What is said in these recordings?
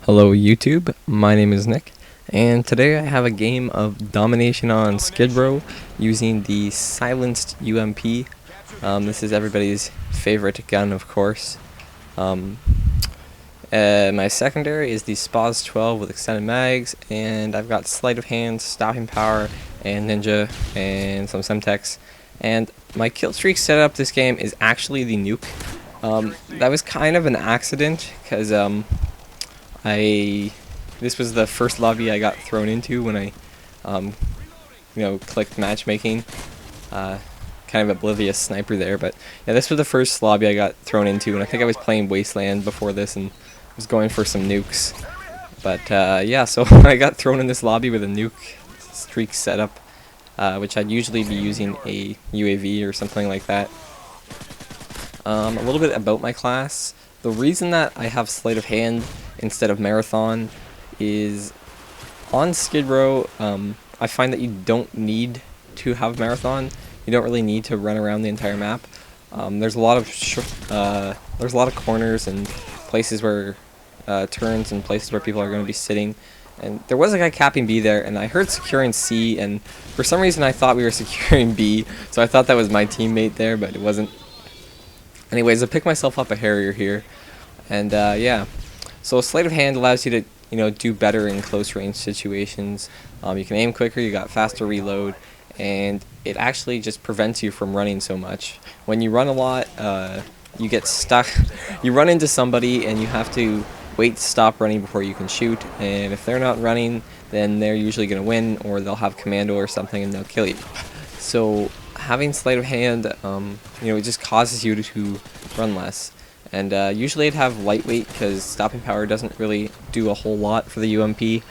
Hello YouTube, my name is Nick, and today I have a game of Domination on Skidrow using the silenced UMP. This is everybody's favorite gun, of course. My secondary is the Spaz 12 with extended mags, and I've got sleight of hand, stopping power, and ninja, and some semtex. And my kill streak setup this game is actually the Nuke. That was kind of an accident, because this was the first lobby I got thrown into when I, clicked matchmaking. Kind of oblivious sniper there, but yeah, this was the first lobby I got thrown into, and I think I was playing Wasteland before this and was going for some nukes. But yeah, so I got thrown in this lobby with a nuke streak setup, which I'd usually be using a UAV or something like that. A little bit about my class. The reason that I have sleight of hand instead of marathon is on Skid Row. I find that you don't need to have marathon. You don't really need to run around the entire map. There's a lot of corners and places where turns and places where people are going to be sitting. And there was a guy capping B there, and I heard securing C, and for some reason I thought we were securing B, so I thought that was my teammate there, but it wasn't. Anyways, I picked myself up a Harrier here, and yeah. So sleight of hand allows you to, do better in close range situations. You can aim quicker, you got faster reload, and it actually just prevents you from running so much. When you run a lot, you get stuck. You run into somebody and you have to wait to stop running before you can shoot, and if they're not running, then they're usually going to win, or they'll have commando or something and they'll kill you. So having sleight of hand, it just causes you to run less. And usually I'd have lightweight because stopping power doesn't really do a whole lot for the UMP.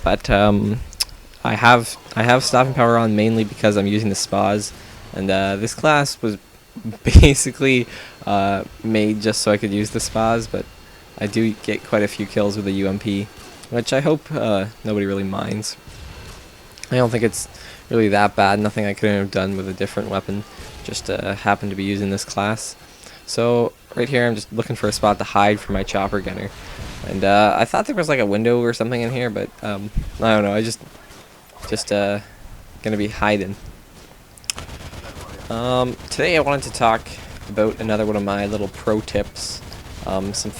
But I have stopping power on mainly because I'm using the Spaz, and this class was basically made just so I could use the Spaz, but I do get quite a few kills with the UMP, which I hope nobody really minds. I don't think it's really that bad. Nothing I couldn't have done with a different weapon. Just happened to be using this class. So right here I'm just looking for a spot to hide for my chopper gunner, and I thought there was like a window or something in here, but I don't know. I just gonna be hiding. Today I wanted to talk about another one of my little pro tips, some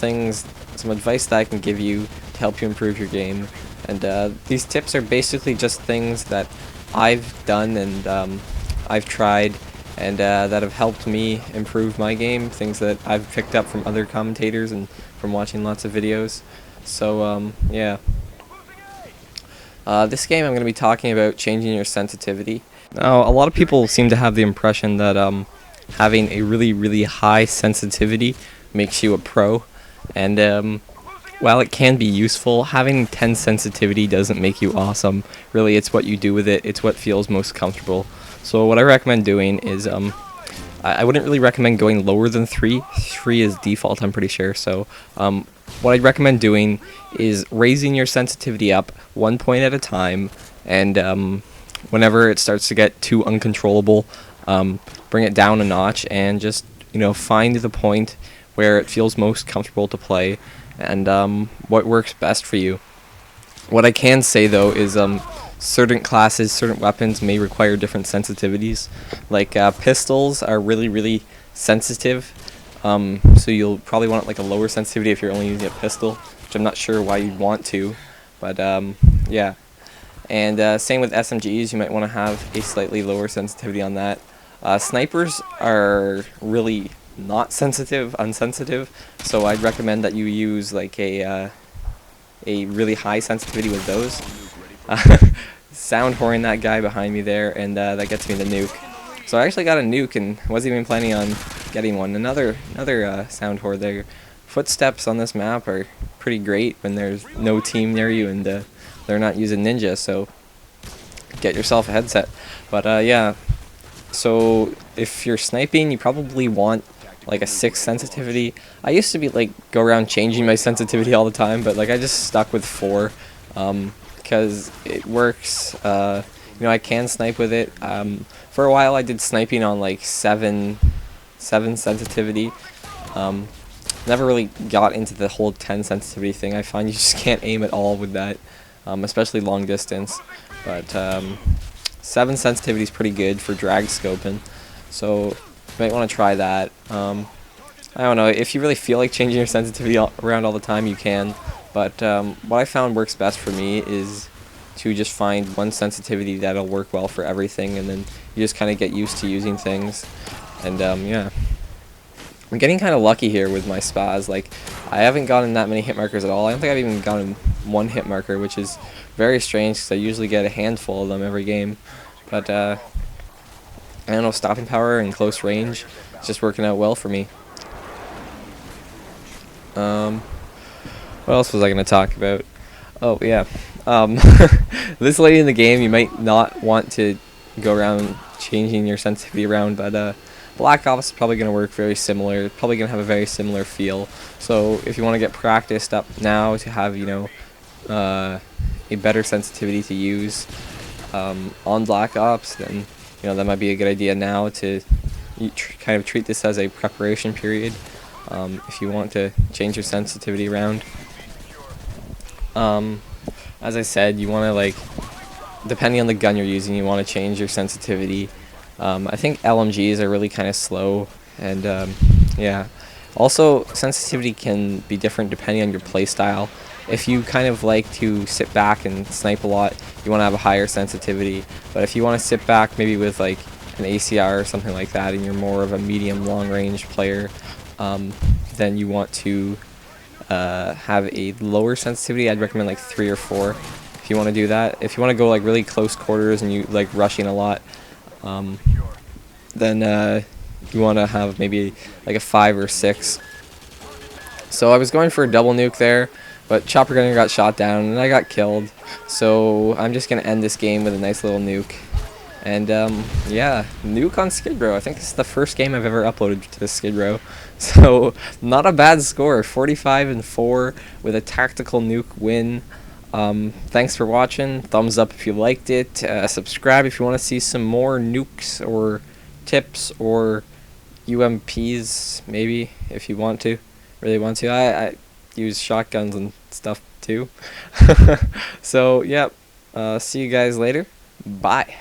advice that I can give you to help you improve your game, and these tips are basically just things that I've done and I've tried, and that have helped me improve my game, things that I've picked up from other commentators and from watching lots of videos. So yeah. This game I'm going to be talking about changing your sensitivity. Now, a lot of people seem to have the impression that having a really high sensitivity makes you a pro, and while it can be useful, having 10 sensitivity doesn't make you awesome. Really, it's what you do with it. It's what feels most comfortable. So what I recommend doing is, I wouldn't really recommend going lower than 3. 3 is default, I'm pretty sure. So what I'd recommend doing is raising your sensitivity up 1 point at a time, and whenever it starts to get too uncontrollable, bring it down a notch, and just find the point where it feels most comfortable to play, and what works best for you. What I can say though is certain classes, certain weapons may require different sensitivities. Like pistols are really sensitive, so you'll probably want like a lower sensitivity if you're only using a pistol, which I'm not sure why you'd want to, but yeah. And same with SMGs, you might want to have a slightly lower sensitivity on that. Snipers are really not unsensitive, so I'd recommend that you use like a really high sensitivity with those. Sound horn that guy behind me there, and that gets me the nuke. So I actually got a nuke and wasn't even planning on getting one. Another sound horn there. Footsteps on this map are pretty great when there's no team near you and they're not using ninja, so get yourself a headset. But yeah, so if you're sniping, you probably want like a 6 sensitivity. I used to be go around changing my sensitivity all the time, but I just stuck with 4. Because it works. I can snipe with it. For a while I did sniping on 7 sensitivity. never really got into the whole 10 sensitivity thing. I find you just can't aim at all with that, especially long distance. But 7 sensitivity is pretty good for drag scoping, so you might want to try that. I don't know, if you really feel like changing your sensitivity around all the time, you can. But what I found works best for me is to just find one sensitivity that'll work well for everything, and then you just kind of get used to using things. And yeah, I'm getting kind of lucky here with my spas. Like, I haven't gotten that many hit markers at all. I don't think I've even gotten one hit marker, which is very strange because I usually get a handful of them every game. But I don't know, stopping power and close range is just working out well for me. What else was I going to talk about? Oh, yeah. This late in the game, you might not want to go around changing your sensitivity around, but Black Ops is probably going to work very similar. Probably going to have a very similar feel. So if you want to get practiced up now to have, you know, a better sensitivity to use on Black Ops, then, you know, that might be a good idea now to kind of treat this as a preparation period. If you want to change your sensitivity around. As I said, you want to, like, depending on the gun you're using, you want to change your sensitivity. I think LMGs are really kind of slow, and yeah. Also, sensitivity can be different depending on your playstyle. If you kind of like to sit back and snipe a lot, you want to have a higher sensitivity. But if you want to sit back maybe with like an ACR or something like that, and you're more of a medium long range player, then you want to have a lower sensitivity. I'd recommend like 3 or 4 if you want to do that. If you want to go like really close quarters and you like rushing a lot, then you want to have maybe like a 5 or 6. So I was going for a double nuke there, but Chopper Gunner got shot down and I got killed. So I'm just going to end this game with a nice little nuke. And yeah, Nuke on Skidrow. I think this is the first game I've ever uploaded to Skidrow. So not a bad score, 45-4 with a tactical nuke win. Thanks for watching. Thumbs up if you liked it. Subscribe if you want to see some more nukes or tips or UMPs, maybe, if you want to, really want to. I use shotguns and stuff too. So yeah, see you guys later. Bye.